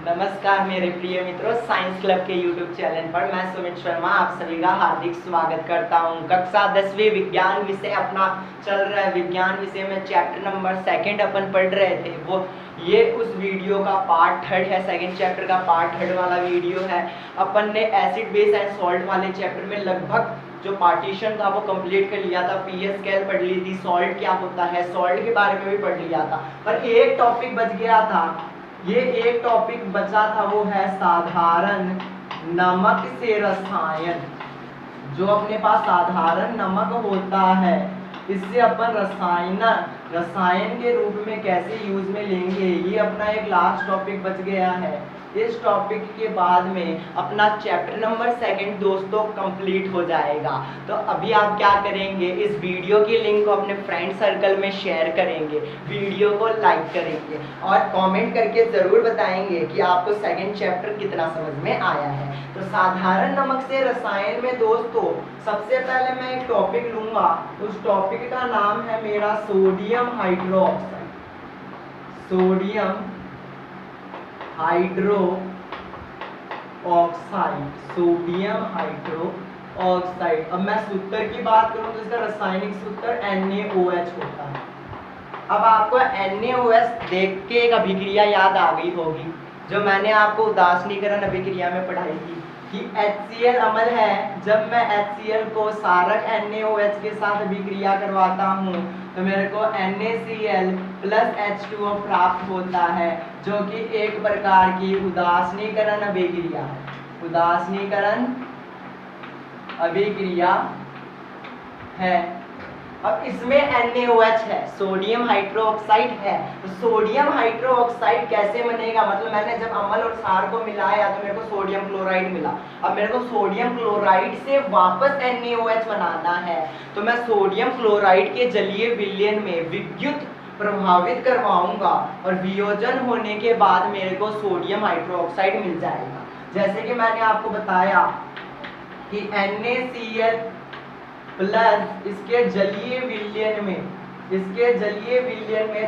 नमस्कार मेरे प्रिय मित्रों, साइंस क्लब के यूट्यूब चैनल पर मैं सुमित शर्मा आप सभी का हार्दिक स्वागत करता हूं। कक्षा 10वीं विज्ञान विषय अपना चल रहा है। विज्ञान विषय में चैप्टर नंबर 2 अपन पढ़ रहे थे। वो ये उस वीडियो का पार्ट 3 है। सेकंड चैप्टर का पार्ट 3 वाला वीडियो है। अपन ने एसिड बेस एंड सॉल्ट वाले चैप्टर में लगभग जो पार्टीशन था वो कंप्लीट कर लिया था। पीएच स्केल पढ़ ली थी, सॉल्ट क्या होता है, सॉल्ट के बारे में भी पढ़ लिया था। पर एक टॉपिक बच गया था। ये एक टॉपिक बचा था, वो है साधारण नमक से रसायन। जो अपने पास साधारण नमक होता है, इससे अपन रसायन के रूप में कैसे यूज में लेंगे, ये अपना एक लास्ट टॉपिक बच गया है। इस टॉपिक के बाद में अपना चैप्टर नंबर 2 दोस्तों कंप्लीट हो जाएगा। तो अभी आप क्या करेंगे, इस वीडियो की लिंक को अपने फ्रेंड सर्कल में शेयर करेंगे, वीडियो को लाइक करेंगे और कमेंट करके ज़रूर बताएंगे कि आपको सेकंड चैप्टर कितना समझ में आया है। तो साधारण नमक से रसायन में दोस्तों सबसे पहले मैं एक टॉपिक लूँगा। उस टॉपिक का नाम है मेरा sodium hydroxide. Sodium hydro oxide, sodium hydro oxide. अब मैं सूत्र की बात करूं तो इसका रासायनिक सूत्र NaOH होता है। अब आपको NaOH देख के एक अभिक्रिया याद आ गई होगी जो मैंने आपको उदासीनीकरण अभिक्रिया में पढ़ाई थी कि HCl अम्ल है। जब मैं HCl को सारक NaOH के साथ अभिक्रिया करवाता हूँ तो मेरे को NaCl प्लस H2O प्राप्त होता है, जो कि एक प्रकार की उदासीनीकरण अभिक्रिया है। उदासीनीकरण अभिक्रिया है। अब इसमें NaOH है, सोडियम हाइड्रोक्साइड है। तो सोडियम हाइड्रोक्साइड कैसे बनेगा, मतलब मैंने जब अम्ल और क्षार को मिलाया तो मेरे को सोडियम क्लोराइड मिला। अब मेरे को सोडियम क्लोराइड से वापस NaOH बनाना है, तो मैं सोडियम क्लोराइड के जलीय विलयन में विद्युत प्रभावित करवाऊंगा और वियोजन होने के बाद मेरे को सोडियम हाइड्रोक्साइड मिल जाएगा। जैसे कि मैंने आपको बताया कि NaCl प्लस इसके जलीय विलयन में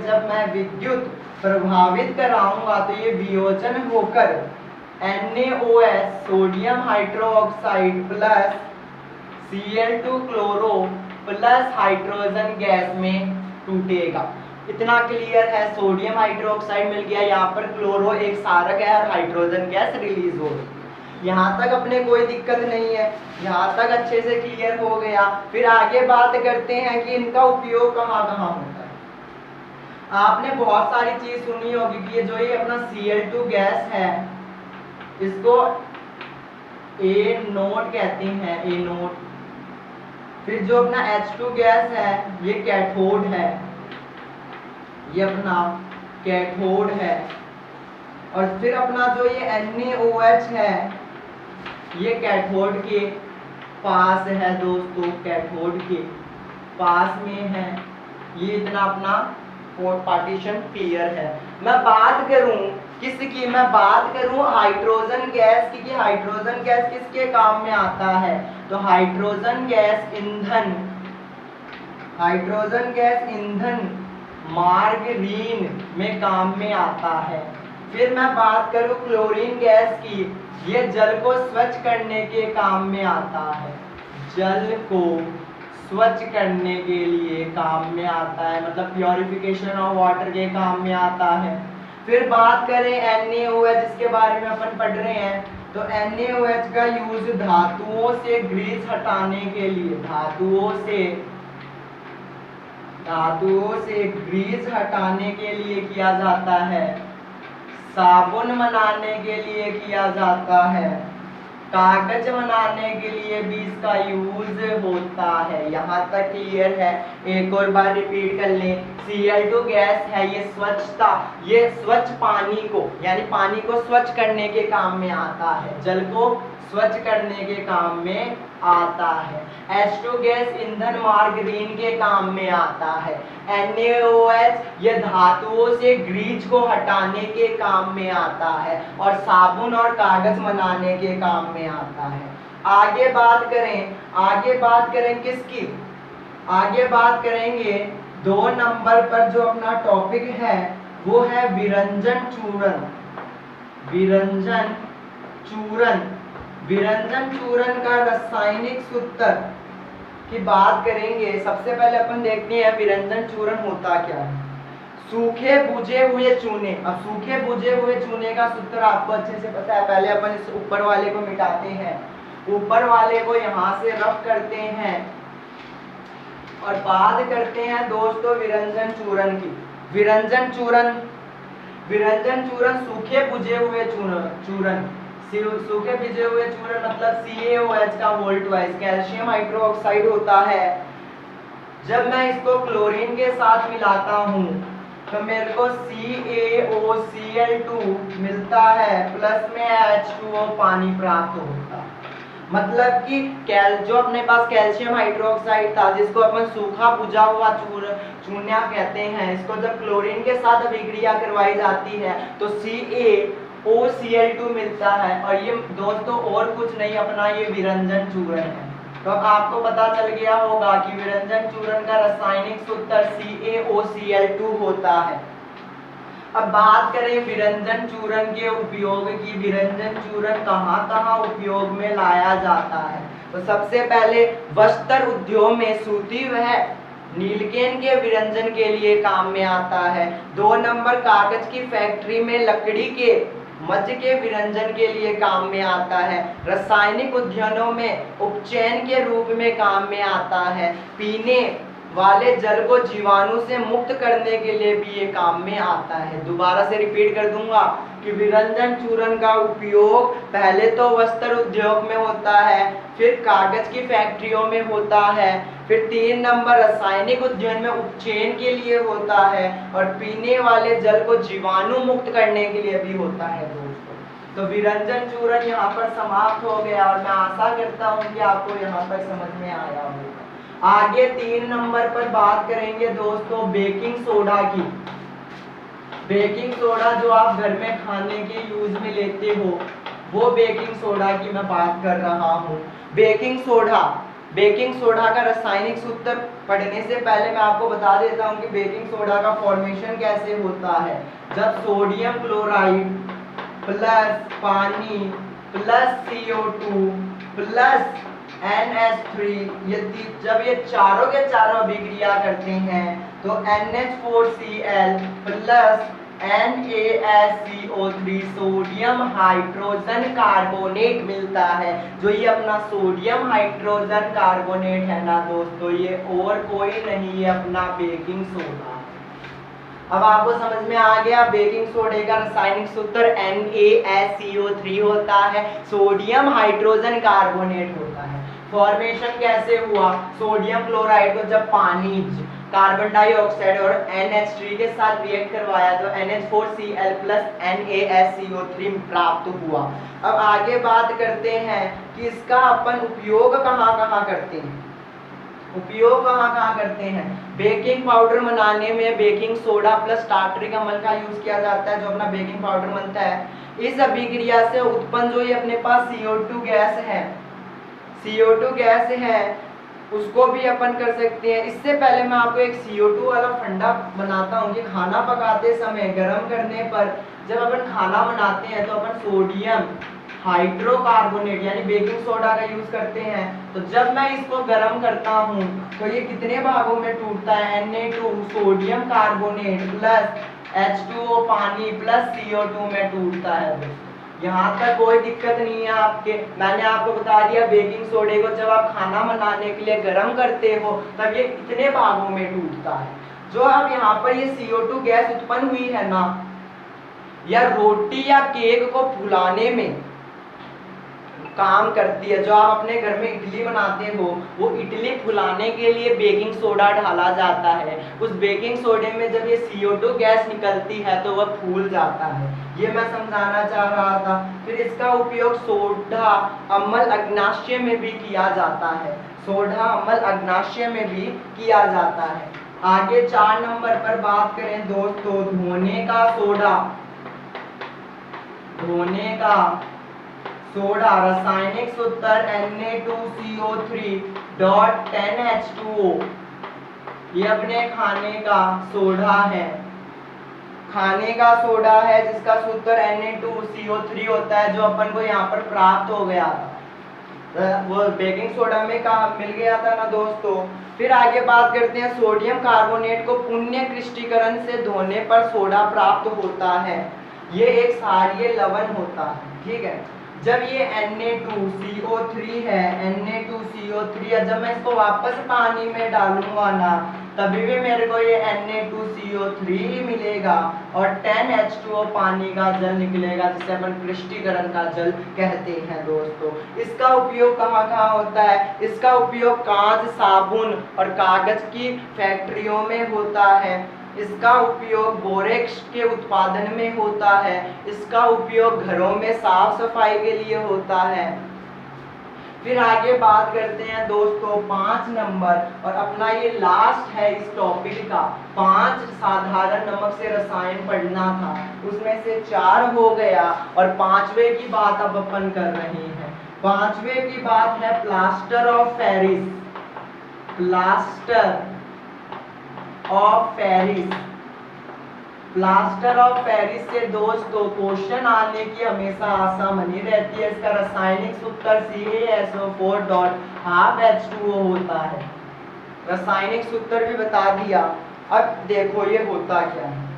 जब मैं विद्युत प्रभावित कराऊंगा तो ये वियोजन होकर NaOH sodium hydroxide plus Cl2 chloro plus hydrogen gas में टूटेगा। इतना क्लियर है। सोडियम हाइड्रोक्साइड मिल गया, यहाँ पर क्लोरो एक सारक है और हाइड्रोजन गैस रिलीज हो गई। यहाँ तक अपने कोई दिक्कत नहीं है, यहाँ तक अच्छे से क्लियर हो गया। फिर आगे बात करते हैं कि इनका उपयोग कहाँ कहाँ होता है। आपने बहुत सारी चीज सुनी होगी कि ये जो ये अपना Cl2 गैस है, इसको A0 कहते हैं, A0। फिर जो अपना H2 गैस है ये कैथोड है, ये अपना कैथोड है। और फिर अपना जो ये NaOH है ये कैथोड के पास है दोस्तों, कैथोड के पास में है। ये इतना अपना पार्टीशन क्लियर है। मैं बात करूं किसकी, मैं बात करूं हाइड्रोजन गैस की कि हाइड्रोजन गैस किसके काम में आता है। तो हाइड्रोजन गैस ईंधन मार्गरीन में काम में आता है। फिर मैं बात करूं क्लोरीन गैस की, ये जल को स्वच्छ करने के काम में आता है। जल को स्वच्छ करने के लिए काम में आता है, मतलब प्योरिफिकेशन ऑफ वाटर के काम में आता है। फिर बात करें NaOH जिसके बारे में अपन पढ़ रहे हैं, तो NaOH का यूज धातुओं से ग्रीस हटाने के लिए, धातुओं से ग्रीस हटाने के लिए किया जाता है। साबुन बनाने के लिए किया जाता है। कागज बनाने के लिए भी इसका यूज होता है। यहाँ तक क्लियर है। एक और बार रिपीट कर लें, Cl2 गैस है, ये स्वच्छ पानी को, यानी पानी को स्वच्छ करने के काम में आता है, जल को स्वच्छ करने के काम में आता है। H2 गैस ईंधन मार्गरीन के काम में आता है। NaOH ये धातुओं से ग्रीस को हटाने के काम में आता है और साबुन और कागज बनाने के काम में आता है। आगे बात करें किसकी, आगे बात करेंगे 2 नंबर पर जो अपना टॉपिक है वो है विरंजन चूर्ण। विरंजन चूरण, विरंजन चूरण का रासायनिक सूत्र की बात करेंगे। सबसे पहले अपन देखते हैं विरंजन चूर्ण होता क्या है। सूखे बुझे हुए चूने, अब सूखे बुझे हुए चूने का सूत्र आपको अच्छे से पता है। पहले अपन इस ऊपर वाले को मिटाते हैं, ऊपर वाले को यहाँ से रफ करते हैं और बात करते हैं दोस्तों विरंजन चूर्ण की। विरंजन चूर्ण, विरंजन चूर्ण सूखे बुझे हुए चूर्ण, सूखे भिजे हुए चूर्ण मतलब CaOH का वोल्टवाइज कैल्शियम हाइड्रोक्साइड होता है। जब मैं इसको क्लोरीन के साथ मिलाता हूँ तो मेरे को CaOCl2 मिलता है, प्लस में H2O पानी प्राप्त होता है। मतलब कि जो अपने पास कैल्शियम हाइड्रोक्साइड था जिसको अपन सूखा बुझा हुआ चूना कहते हैं, इसको जब क्लोरीन के साथ अभिक्रिया करवाई जाती है तो CaOCl2 मिलता है। और ये दोस्तों और कुछ नहीं अपना ये विरंजन चूर्ण है। तो अब आपको पता चल गया होगा कि विरंजन चूर्ण का रासायनिक सूत्र CaOCl2 होता है। अब बात करें विरंजन चूर्ण के उपयोग की, विरंजन चूर्ण कहाँ कहाँ उपयोग में लाया जाता है। तो सबसे पहले वस्त्र उद्योग में सूती व नीलकेन के विरंजन के लिए काम में आता है। 2 नंबर कागज की फैक्ट्री में लकड़ी के मज के विरंजन के लिए काम में आता है। रासायनिक उद्यानों में उपचयन के रूप में काम में आता है। पीने वाले जल को जीवाणु से मुक्त करने के लिए भी ये काम में आता है। दोबारा से रिपीट कर दूंगा कि विरंजन चूर्ण का उपयोग पहले तो वस्त्र उद्योग में होता है, फिर कागज की फैक्ट्रियों में होता है, फिर 3 नंबर रासायनिक उद्योग में उपचयन के लिए होता है और पीने वाले जल को जीवाणु मुक्त करने के लिए भी होता है दोस्तों। तो विरंजन चूर्ण यहाँ पर समाप्त हो गया और मैं आशा करता हूँ कि आपको यहाँ तक समझ में आया होगा। आगे 3 नंबर पर बात करेंगे दोस्तों बेकिंग सोडा की। बेकिंग सोडा जो आप घर में खाने के यूज में लेते हो वो बेकिंग सोडा की मैं बात कर रहा हूँ। बेकिंग सोडा, बेकिंग सोडा का रासायनिक सूत्र पढ़ने से पहले मैं आपको बता देता हूँ कि बेकिंग सोडा का फॉर्मेशन कैसे होता है। जब सोडियम क्लोराइड प्लस पानी प्लस CO2 प्लस NH3 जब ये चारों के चारों अभिक्रिया करते हैं तो NH4Cl plus NaSCO3 sodium hydrogen carbonate मिलता है। जो ये अपना सोडियम हाइड्रोजन कार्बोनेट है ना दोस्तों, ये और कोई नहीं, ये अपना बेकिंग सोडा। अब आपको समझ में आ गया बेकिंग सोडे का रासायनिक सूत्र NaSCO3 होता है, सोडियम हाइड्रोजन कार्बोनेट होता है। फॉर्मेशन कैसे हुआ, सोडियम क्लोराइड को जब पानी कार्बन डाइऑक्साइड और NH3 के साथ रिएक्ट करवाया तो NH4Cl प्लस NaSCO3 प्राप्त हुआ। अब आगे बात करते हैं कि इसका अपन उपयोग कहाँ कहाँ करते हैं। उपयोग कहाँ करते हैं, बेकिंग पाउडर बनाने में बेकिंग सोडा प्लस टार्टरिक अम्ल का यूज किया जाता है जो अपना बेकिंग पाउडर बनता है। इस अभिक्रिया से उत्पन्न जो ये अपने पास CO2 गैस है, CO2 गैस है उसको भी अपन कर सकते हैं। इससे पहले मैं आपको एक CO2 वाला फंडा बनाता हूँ कि खाना पकाते समय गर्म करने पर जब अपन खाना बनाते हैं तो अपन सोडियम हाइड्रोकार्बोनेट यानी बेकिंग सोडा का यूज करते हैं। तो जब मैं इसको गर्म करता हूँ तो ये कितने भागों में टूटता है, Na2 sodium carbonate plus H2O पानी प्लस CO2 में टूटता है। यहाँ तक कोई दिक्कत नहीं है आपके। मैंने आपको बता दिया बेकिंग सोडे को जब आप खाना बनाने के लिए गर्म करते हो तब ये इतने भागों में टूटता है। जो अब यहाँ पर ये CO2 गैस उत्पन्न हुई है ना, या रोटी या केक को फुलाने में काम करती है। जो आप अपने घर में इडली बनाते हो वो इडली फुलाने के लिए बेकिंग सोडा डाला जाता है। उस बेकिंग सोडे में जब ये CO2 गैस निकलती है तो वह फूल जाता है, ये मैं समझाना चाह रहा था। फिर इसका उपयोग सोडा अम्ल अग्नाशय में भी किया जाता है, सोडा अम्ल अग्नाशय में भी किया जाता है। आगे 4 नंबर पर बात करें दोस्तों धोने का सोडा। धोने का सोडा रासायनिक सूत्र Na2CO3.10H2O, ये अपने खाने का सोडा है। खाने का सोडा है जिसका सूत्र Na2CO3 होता है, जो अपन को यहाँ पर प्राप्त हो गया था, वो बेकिंग सोडा में कहा मिल गया था ना दोस्तों। फिर आगे बात करते हैं, सोडियम कार्बोनेट को पुण्य क्रिस्टीकरण से धोने पर सोडा प्राप्त होता है। ये एक क्षारीय लवण होता है, ठीक है। जब ये Na2CO3 है, Na2CO3 है, जब मैं इसको वापस पानी में डालूंगा ना, तभी भी मेरे को ये Na2CO3 ही मिलेगा और 10H2O पानी का जल निकलेगा, जिसे अपन क्रिस्टीकरण का जल कहते हैं दोस्तों। इसका उपयोग कहाँ कहाँ होता है? इसका उपयोग कांच, साबुन और कागज की फैक्ट्रियों में होता है। इसका उपयोग बोरेक्स के उत्पादन में होता है। इसका उपयोग घरों में साफ सफाई के लिए होता है। फिर आगे बात करते हैं दोस्तों 5 नंबर, और अपना ये लास्ट है इस टॉपिक का। 5 साधारण नमक से रसायन पढ़ना था, उसमें से 4 हो गया और 5वें की बात अब अपन कर रहे हैं। 5वें की बात है plaster of Paris. Plaster of Paris, plaster of Paris से दोस्तों क्वेश्चन आने की हमेशा आशा बनी रहती है। इसका रासायनिक सूत्र CaSO4.12H2O होता है। रासायनिक सूत्र भी बता दिया। अब देखो ये होता क्या है।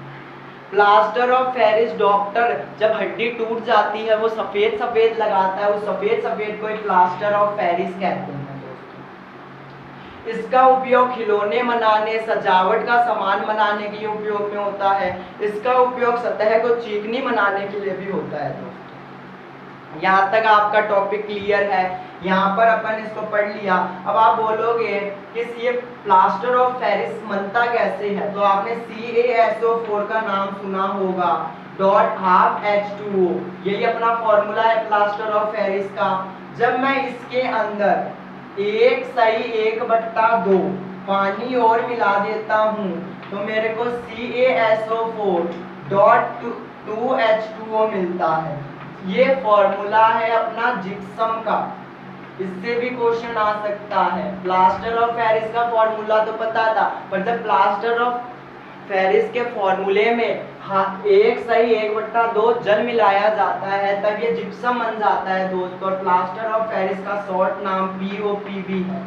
प्लास्टर ऑफ पेरिस, डॉक्टर जब हड्डी टूट जाती है वो सफेद सफेद लगाता है, वो सफेद सफेद को प्लास्टर ऑफ पेरिस कहते हैं। इसका उपयोग खिलौने बनाने, सजावट का सामान बनाने के लिए उपयोग में होता है। इसका उपयोग सतह को चिकनी बनाने के लिए भी होता है दोस्तों। यहाँ तक आपका टॉपिक क्लियर है? यहाँ पर अपन इसको पढ़ लिया। अब आप बोलोगे कि ये प्लास्टर ऑफ पेरिस बनता कैसे है, तो आपने CaSO4 का नाम सुना होगा, .12H2O, यही अपना फॉर्मूला है प्लास्टर ऑफ पेरिस का। जब मैं इसके अंदर 1/2 पानी और मिला देता हूँ तो मेरे को CaSO4.2H2O मिलता है। ये फॉर्मूला है अपना जिप्सम का, इससे भी क्वेश्चन आ सकता है। प्लास्टर ऑफ पेरिस का फॉर्मूला तो पता था, पर जब प्लास्टर ऑफ पेरिस के फॉर्मूले में 1/2 जल मिलाया जाता है तब ये जिप्सम बन जाता है दोस्तों। प्लास्टर ऑफ पेरिस का शॉर्ट नाम POP भी है।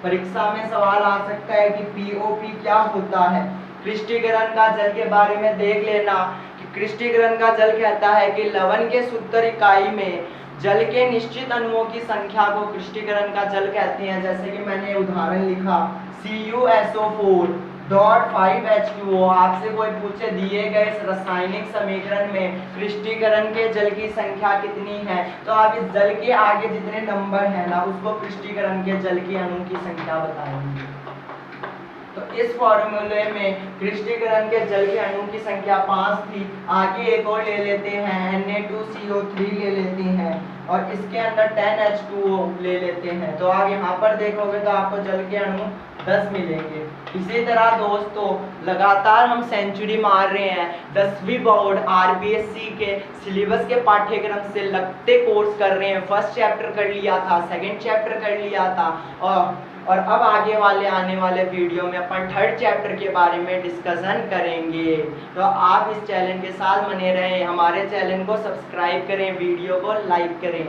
परीक्षा में सवाल आ सकता है कि POP क्या होता है। क्रिस्टीकरण का जल के बारे में देख लेना कि क्रिस्टीकरण का जल कहता है कि लवण के सूत्र इकाई में जल के निश्चित अणुओं की संख्या को क्रिस्टीकरण का जल कहते हैं। जैसे कि मैंने उदाहरण लिखा CuSO4.5H2O। आपसे कोई पूछे दिए गए इस रासायनिक समीकरण में क्रिस्टीकरण के जल की संख्या कितनी है, तो आप इस जल के आगे जितने नंबर है ना उसको क्रिस्टीकरण के जल की अणु की संख्या बताएंगे। तो इस फॉर्मूले में क्रिस्टीकरण के जल के अणु की संख्या 5 थी। आगे एक और ले लेते हैं, Na2CO3 ले लेते हैं और इसके अंदर 10H2O ले लेते हैं। तो आप यहाँ पर देखोगे तो आपको जल के अणु 10 मिलेंगे। इसी तरह दोस्तों लगातार हम सेंचुरी मार रहे हैं। 10वीं बोर्ड RBSC के सिलेबस के पाठ्यक्रम से लगते कोर्स कर रहे हैं। फर्स्ट चैप्टर कर लिया था, सेकंड चैप्टर कर लिया था और अब आगे वाले आने वाले वीडियो में अपन थर्ड चैप्टर के बारे में डिस्कशन करेंगे। तो आप इस चैनल के साथ बने रहें, हमारे चैनल को सब्सक्राइब करें, वीडियो को लाइक करें।